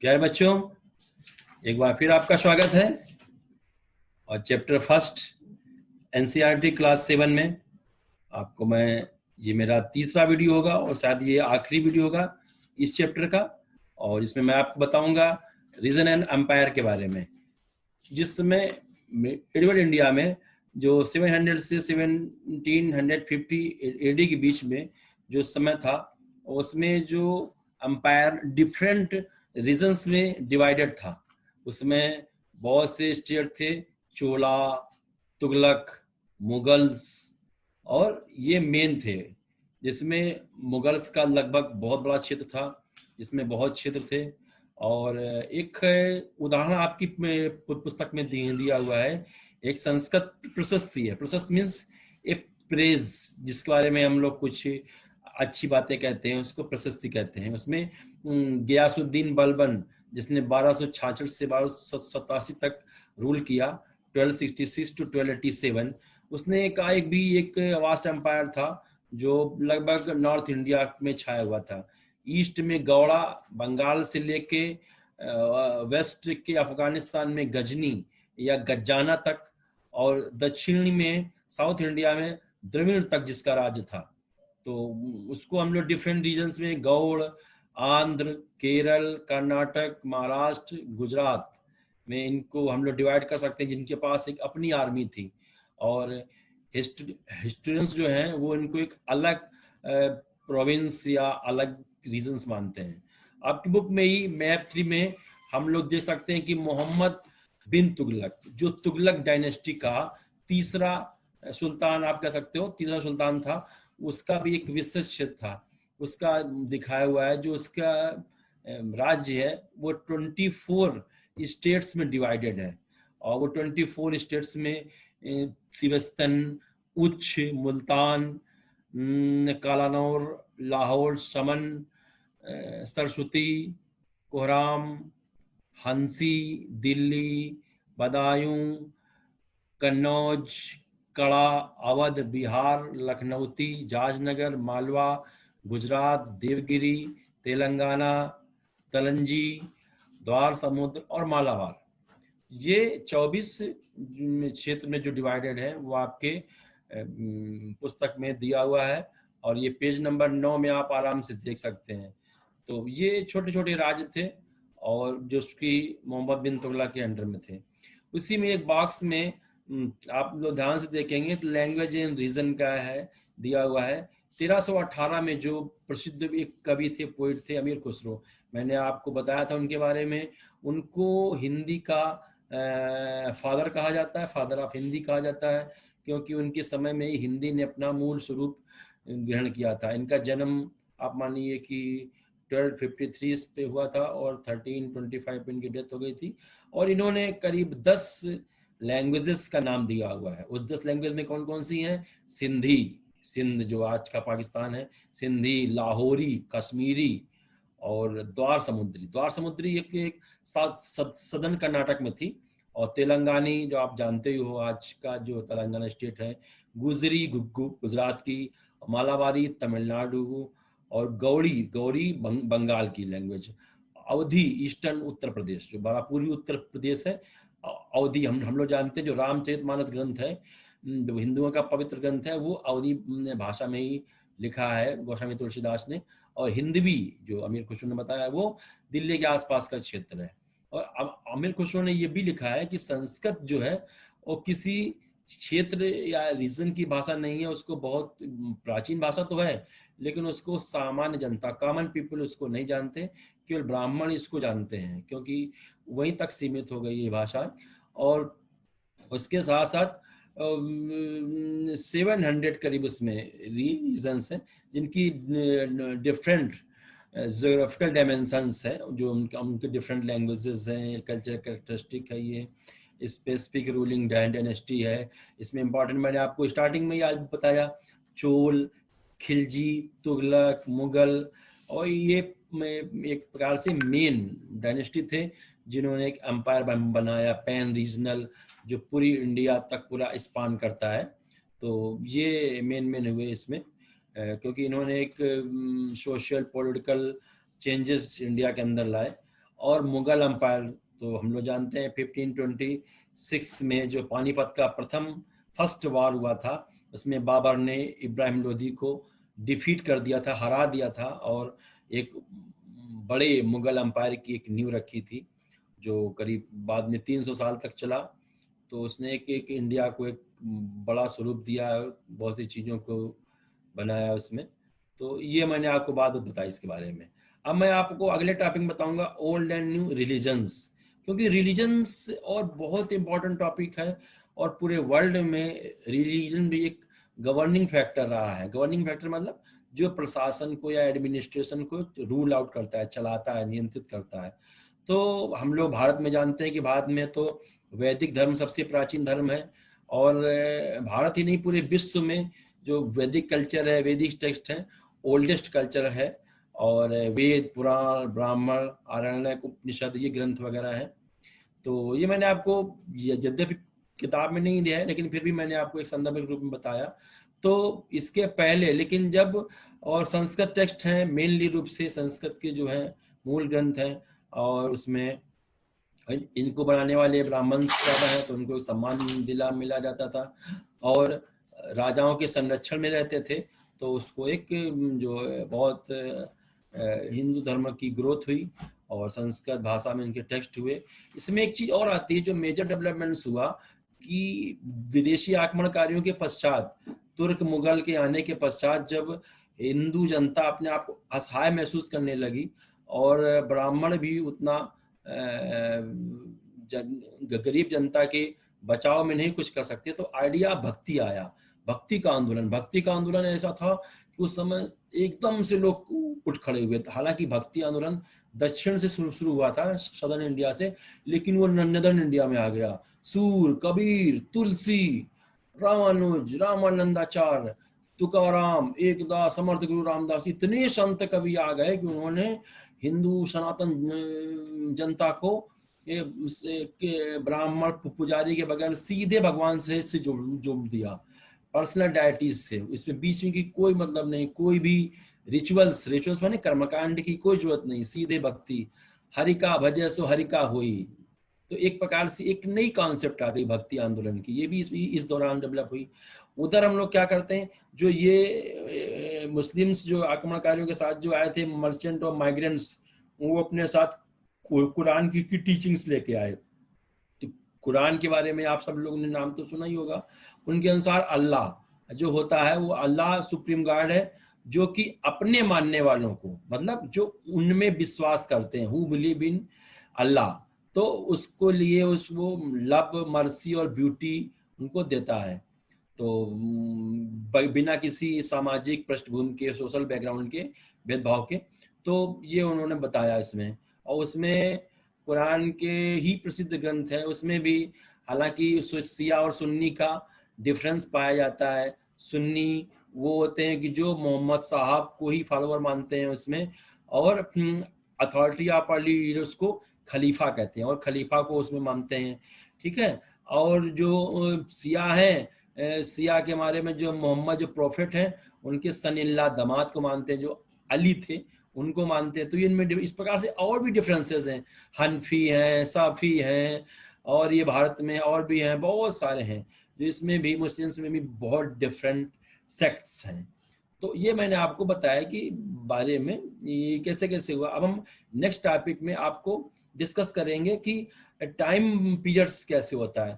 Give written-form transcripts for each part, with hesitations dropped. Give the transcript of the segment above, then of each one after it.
प्यारे बच्चों, एक बार फिर आपका स्वागत है और चैप्टर फर्स्ट एनसीईआरटी क्लास 7 में आपको ये मेरा तीसरा वीडियो होगा और शायद ये आखिरी वीडियो होगा इस चैप्टर का। और इसमें मैं आपको बताऊंगा रीजन एंड एम्पायर के बारे में। जिस समय मेडिवल इंडिया में जो 700 से 1750 एडी के बीच में जो समय था, उसमें जो एम्पायर डिफरेंट रीजन्स में डिवाइडेड था। उसमें बहुत से स्टेट थे, चोला, तुगलक, मुगल्स, और ये मेन थे। जिसमें मुगल्स का लगभग बहुत बड़ा क्षेत्र था, जिसमें बहुत क्षेत्र थे। और एक उदाहरण आपकी पुस्तक में दिया हुआ है, एक संस्कृत प्रशस्ति है। प्रशस्ति मीन्स ए प्रेज, जिसके बारे में हम लोग कुछ अच्छी बातें कहते हैं, उसको प्रशस्ति कहते हैं। उसमें गियासुद्दीन बलबन, जिसने 1266 से 1287 तक रूल किया, 1266 to 1287, उसने एक वास्ट एम्पायर था जो लगभग नॉर्थ इंडिया में छाया हुआ था। ईस्ट में गौड़ा, बंगाल से लेके वेस्ट के अफगानिस्तान में गजनी या गजाना तक, और दक्षिणी में साउथ इंडिया में द्रविड़ तक जिसका राज्य था। तो उसको हम लोग डिफरेंट रीजन्स में गौड़, आंध्र, केरल, कर्नाटक, महाराष्ट्र, गुजरात में इनको हम लोग डिवाइड कर सकते हैं, जिनके पास एक अपनी आर्मी थी। और हिस्टोरियंस जो हैं वो इनको एक अलग प्रोविंस या अलग रीजन्स मानते हैं। आपकी बुक में ही मैप 3 में हम लोग देख सकते हैं कि मोहम्मद बिन तुगलक, जो तुगलक डायनेस्टी का तीसरा सुल्तान आप कह सकते हो, तीसरा सुल्तान था, उसका भी एक विस्तृत क्षेत्र था। उसका दिखाया हुआ है, जो उसका राज्य है वो 24 स्टेट्स में डिवाइडेड है। और वो 24 स्टेट्स में सिविस्तान, उच्छ, मुल्तान, कालानौर, लाहौर, समन, सरस्वती, कोहराम, हंसी, दिल्ली, बदायूं, कन्नौज, कड़ा, अवध, बिहार, लखनऊती, जाजनगर, मालवा, गुजरात, देवगिरी, तेलंगाना, तलंजी, द्वार समुद्र और मालाबार, ये 24 क्षेत्र में जो डिवाइडेड है वो आपके पुस्तक में दिया हुआ है। और ये पेज नंबर 9 में आप आराम से देख सकते हैं। तो ये छोटे छोटे राज्य थे और जो उसकी मोहम्मद बिन तुगलक के अंडर में थे। उसी में एक बॉक्स में आप लोग ध्यान से देखेंगे तो लैंग्वेज एंड रीजन का है दिया हुआ है। 1318 में जो प्रसिद्ध एक कवि थे, पोइट थे, अमीर खुसरो, मैंने आपको बताया था उनके बारे में। उनको हिंदी का फादर कहा जाता है, फादर ऑफ हिंदी कहा जाता है, क्योंकि उनके समय में ही हिंदी ने अपना मूल स्वरूप ग्रहण किया था। इनका जन्म आप मानिए कि 1253 पे हुआ था और 1325 पे इनकी डेथ हो गई थी। और इन्होंने करीब 10 लैंग्वेजेस का नाम दिया हुआ है। उस 10 लैंग्वेज में कौन कौन सी हैं? सिंधी, सिंध जो आज का पाकिस्तान है, सिंधी, लाहौरी, कश्मीरी, और द्वार समुद्री। द्वार समुद्री एक सदन कर्नाटक में थी। और तेलंगानी जो आप जानते ही हो, आज का जो तेलंगाना स्टेट है, गुजरी गुजरात की, मालाबारी तमिलनाडु, और गौड़ी बंगाल की लैंग्वेज। अवधी ईस्टर्न उत्तर प्रदेश, जो बड़ा पूर्वी उत्तर प्रदेश है। अवधी हम लोग जानते हैं, जो रामचरितमानस ग्रंथ है, जो हिंदुओं का पवित्र ग्रंथ है, वो अवधी भाषा में ही लिखा है गोस्वामी तुलसीदास ने। और हिंदवी जो अमीर खुसरो ने बताया, वो दिल्ली के आसपास का क्षेत्र है। और अब अमीर खुसरो ने ये भी लिखा है कि संस्कृत जो है वो किसी क्षेत्र या रीजन की भाषा नहीं है, उसको बहुत प्राचीन भाषा तो है, लेकिन उसको सामान्य जनता, कॉमन पीपल उसको नहीं जानते, केवल ब्राह्मण इसको जानते हैं, क्योंकि वहीं तक सीमित हो गई ये भाषा। और उसके साथ साथ 700 करीब इसमें रीजन्स हैं, जिनकी डिफरेंट जोग्राफिकल डायमेंशंस है, जो उनके डिफरेंट लैंग्वेजेस हैं, कल्चर कैरेक्टरिस्टिक है, ये स्पेसिफिक रूलिंग डायनेस्टी है। इसमें इंपॉर्टेंट मैंने आपको स्टार्टिंग में ही आज बताया, चोल, खिलजी, तुगलक, मुगल, और ये एक प्रकार से मेन डायनेस्टी थे जिन्होंने एक एम्पायर बनाया, पैन रीजनल, जो पूरी इंडिया तक पूरा स्पान करता है। तो ये मेन हुए इसमें, क्योंकि इन्होंने एक सोशल पॉलिटिकल चेंजेस इंडिया के अंदर लाए। और मुगल अंपायर तो हम लोग जानते हैं 1526 में जो पानीपत का फर्स्ट वार हुआ था, उसमें बाबर ने इब्राहिम लोदी को डिफीट कर दिया था, हरा दिया था, और एक बड़े मुगल अंपायर की एक नींव रखी थी जो करीब बाद में 300 साल तक चला। तो उसने एक इंडिया को एक बड़ा स्वरूप दिया, बहुत सी चीज़ों को बनाया उसमें। तो ये मैंने आपको बात बताई इसके बारे में। अब मैं आपको अगले टॉपिक बताऊंगा, ओल्ड एंड न्यू रिलीजन्स, क्योंकि रिलीजन्स और बहुत इंपॉर्टेंट टॉपिक है, और पूरे वर्ल्ड में रिलीजन भी एक गवर्निंग फैक्टर रहा है। गवर्निंग फैक्टर मतलब जो प्रशासन को या एडमिनिस्ट्रेशन को रूल आउट करता है, चलाता है, नियंत्रित करता है। तो हम लोग भारत में जानते हैं कि भारत में तो वैदिक धर्म सबसे प्राचीन धर्म है, और भारत ही नहीं पूरे विश्व में जो वैदिक कल्चर है, वैदिक टेक्स्ट है, ओल्डेस्ट कल्चर है। और वेद, पुराण, ब्राह्मण, आरण्यक, उपनिषद, ये ग्रंथ वगैरह है। तो ये मैंने आपको यद्यपि किताब में नहीं दिया है, लेकिन फिर भी मैंने आपको एक संदर्भ के रूप में बताया। तो इसके पहले लेकिन जब, और संस्कृत टेक्स्ट हैं मेनली रूप से, संस्कृत के जो है मूल ग्रंथ हैं, और उसमें इनको बनाने वाले ब्राह्मण ज़्यादा है तो उनको सम्मान मिला जाता था, और राजाओं के संरक्षण में रहते थे। तो उसको एक जो बहुत हिंदू धर्म की ग्रोथ हुई, और संस्कृत भाषा में इनके टेक्स्ट हुए। इसमें एक चीज और आती है जो मेजर डेवलपमेंट्स हुआ, कि विदेशी आक्रमणकारियों के पश्चात, तुर्क मुगल के आने के पश्चात, जब हिंदू जनता अपने आप को असहाय महसूस करने लगी, और ब्राह्मण भी उतना गरीब जनता के बचाव में नहीं कुछ कर सकते, तो आइडिया भक्ति आया, भक्ति का आंदोलन। भक्ति का आंदोलन ऐसा था कि उस समय एकदम से लोग उठ खड़े हुए थे। हालांकि भक्ति आंदोलन दक्षिण से शुरू हुआ था, सदर्न इंडिया से, लेकिन वो नॉर्दर्न इंडिया में आ गया। सूर, कबीर, तुलसी, रामानुज, रामानंदाचार्य, तुकाराम, एकदास, समर्थ गुरु रामदास, इतने संत कवि आ गए कि उन्होंने हिंदू सनातन जनता को ब्राह्मण पुजारी के बगैर सीधे भगवान से जोड़ दिया, पर्सनल डायटीज से। इसमें बीच में की कोई मतलब नहीं, कोई भी रिचुअल्स माने कर्मकांड की कोई जरूरत नहीं, सीधे भक्ति। हरि का भजय सो हरि का होई। तो एक प्रकार से एक नई कॉन्सेप्ट आ गई भक्ति आंदोलन की, ये भी इस दौरान डेवलप हुई। उधर हम लोग क्या करते हैं, जो ये मुस्लिम्स जो आक्रमणकारियों के साथ जो आए थे, मर्चेंट और माइग्रेंट्स, वो अपने साथ कुरान की टीचिंग्स लेके आए। तो कुरान के बारे में आप सब लोगों ने नाम तो सुना ही होगा। उनके अनुसार अल्लाह जो होता है, वो अल्लाह सुप्रीम गॉड है, जो कि अपने मानने वालों को, मतलब जो उनमें विश्वास करते हैं, हु बिलीव इन अल्लाह, तो उसको लिए वो लव, मर्सी और ब्यूटी उनको देता है। तो बिना किसी सामाजिक पृष्ठभूमि के, सोशल बैकग्राउंड के, भेदभाव के, तो ये उन्होंने बताया इसमें। और उसमें कुरान के ही प्रसिद्ध ग्रंथ है, उसमें भी हालांकि शिया और सुन्नी का डिफरेंस पाया जाता है। सुन्नी वो होते हैं कि जो मोहम्मद साहब को ही फॉलोअर मानते हैं उसमें, और अथॉरिटी ऑफ अर्ली लीडर्स को खलीफा कहते हैं, और खलीफा को उसमें मानते हैं, ठीक है। और जो शिया हैं, शिया के बारे में जो मोहम्मद जो प्रॉफिट हैं, उनके सन इन लॉ दामाद को मानते हैं, जो अली थे उनको मानते हैं। तो इनमें इस प्रकार से और भी डिफरेंसेस हैं, हनफी हैं, साफी हैं, और ये भारत में और भी हैं, बहुत सारे हैं, जो इसमें भी मुस्लिम्स में भी बहुत डिफरेंट सेक्ट्स हैं। तो ये मैंने आपको बताया कि बारे में ये कैसे कैसे हुआ। अब हम नेक्स्ट टॉपिक में आपको डिस्कस करेंगे कि टाइम पीरियड्स कैसे होता है,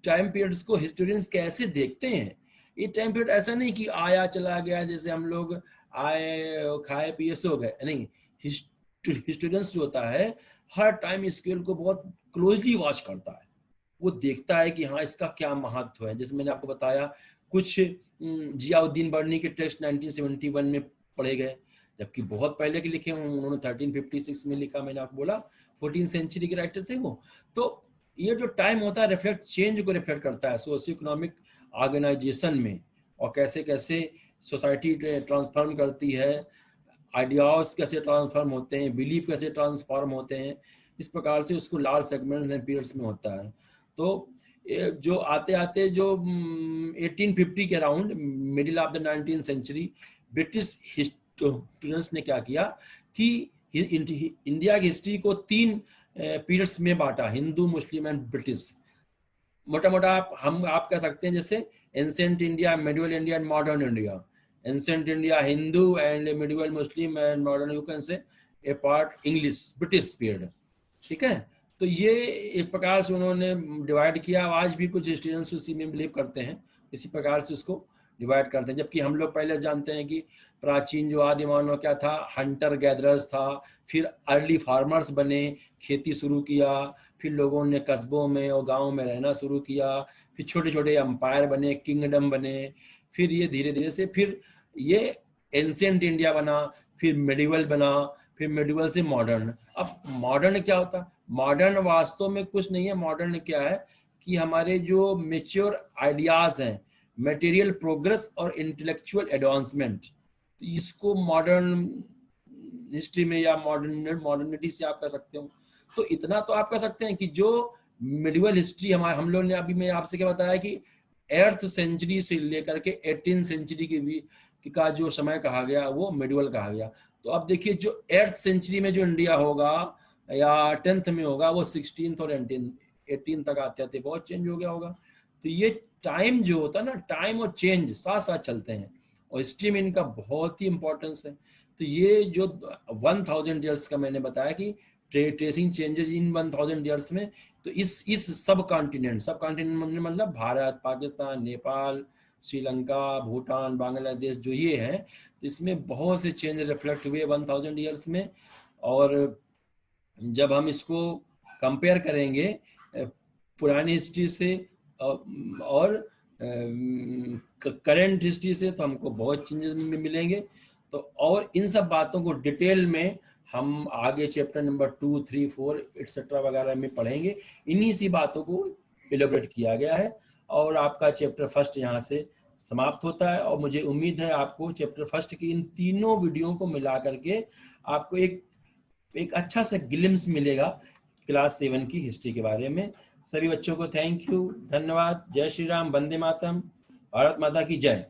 टाइम पीरियड्स को हिस्टोरियंस कैसे देखते हैं। ये टाइम पीरियड ऐसा नहीं कि आया चला गया, जैसे हम लोग आए खाए पिए सो गए, नहीं। हिस्टोरियंस जो होता है हर टाइम स्केल को बहुत क्लोजली वॉच करता है, वो देखता है कि हाँ इसका क्या महत्व है। जैसे मैंने आपको बताया, कुछ जियाउद्दीन बर्नी के टेक्स्ट 1971 में पढ़े गए, जबकि बहुत पहले के लिखे, उन्होंने 1356 में लिखा। मैंने आपको बोला 14th सेंचुरी के राइटर थे वो। तो ये जो टाइम होता है रिफ्लेक्ट, चेंज को रिफ्लेक्ट करता है सोशियो इकोनॉमिक ऑर्गेनाइजेशन में, और कैसे कैसे सोसाइटी ट्रांसफॉर्म करती है, आइडियाज कैसे ट्रांसफॉर्म होते हैं, बिलीफ कैसे ट्रांसफॉर्म होते हैं। इस प्रकार से उसको लार्ज सेगमेंट्स एंड पीरियड्स में होता है। तो जो आते आते जो 1850 के around, middle of the 19th century, British historians ने क्या किया कि इंडिया की हिस्ट्री को 3 पीरियड्स में बांटा, हिंदू, मुस्लिम एंड ब्रिटिश। मोटा मोटा आप कह सकते हैं जैसे ancient India, medieval India and modern India. Ancient India Hindu and medieval Muslim and modern you can say A part English British period. ठीक है, तो ये एक प्रकार से उन्होंने डिवाइड किया। आज भी कुछ हिस्टोरियंस उसी में बिलीव करते हैं, इसी प्रकार से उसको डिवाइड करते हैं। जबकि हम लोग पहले जानते हैं कि प्राचीन जो आदि मानव क्या था, हंटर गैदरर्स था, फिर अर्ली फार्मर्स बने, खेती शुरू किया, फिर लोगों ने कस्बों में और गाँव में रहना शुरू किया, फिर छोटे छोटे एम्पायर बने, किंगडम बने, फिर ये धीरे धीरे से फिर ये एंशिएंट इंडिया बना, फिर मेडिवल बना, फिर मेडिवल से मॉडर्न। अब मॉडर्न क्या होता है? मॉडर्न वास्तव में कुछ नहीं है। मॉडर्न क्या है कि हमारे जो मेच्योर आइडियाज हैं, मटेरियल प्रोग्रेस और इंटेलेक्चुअल एडवांसमेंट, तो इसको मॉडर्न हिस्ट्री में या मॉडर्निटी से आप कह सकते हो। तो इतना तो आप कह सकते हैं कि जो मिडिवल हिस्ट्री हम लोग ने अभी मैं आपसे क्या बताया कि 8th सेंचुरी से लेकर के 18th सेंचुरी के भी का जो समय कहा गया वो मिडिवल कहा गया। तो अब देखिए जो 8th सेंचुरी में जो इंडिया होगा या 10th में होगा वो 16th और 18th तक आते आते बहुत चेंज हो गया होगा। तो ये टाइम जो होता है ना, टाइम और चेंज साथ साथ चलते हैं और हिस्ट्री में इनका बहुत ही इंपॉर्टेंस है। तो ये जो 1000 ईयर्स का मैंने बताया कि ट्रेसिंग चेंजेस इन 1000 ईयर्स में, तो इस सब कॉन्टिनेंट मतलब भारत, पाकिस्तान, नेपाल, श्रीलंका, भूटान, बांग्लादेश जो ये हैं, तो इसमें बहुत से चेंज रिफ्लेक्ट हुए 1000 ईयर्स में। और जब हम इसको कंपेयर करेंगे पुरानी हिस्ट्री से और करंट हिस्ट्री से, तो हमको बहुत चेंजेस मिलेंगे। तो और इन सब बातों को डिटेल में हम आगे चैप्टर नंबर 2, 3, 4 एटसेट्रा वगैरह में पढ़ेंगे। इन्हीं सी बातों को एलोबरेट किया गया है और आपका चैप्टर फर्स्ट यहाँ से समाप्त होता है। और मुझे उम्मीद है आपको चैप्टर फर्स्ट की इन तीनों वीडियो को मिला करके आपको एक अच्छा सा ग्लिम्स मिलेगा क्लास 7 की हिस्ट्री के बारे में। सभी बच्चों को थैंक यू, धन्यवाद। जय श्री राम, वंदे मातरम, भारत माता की जय।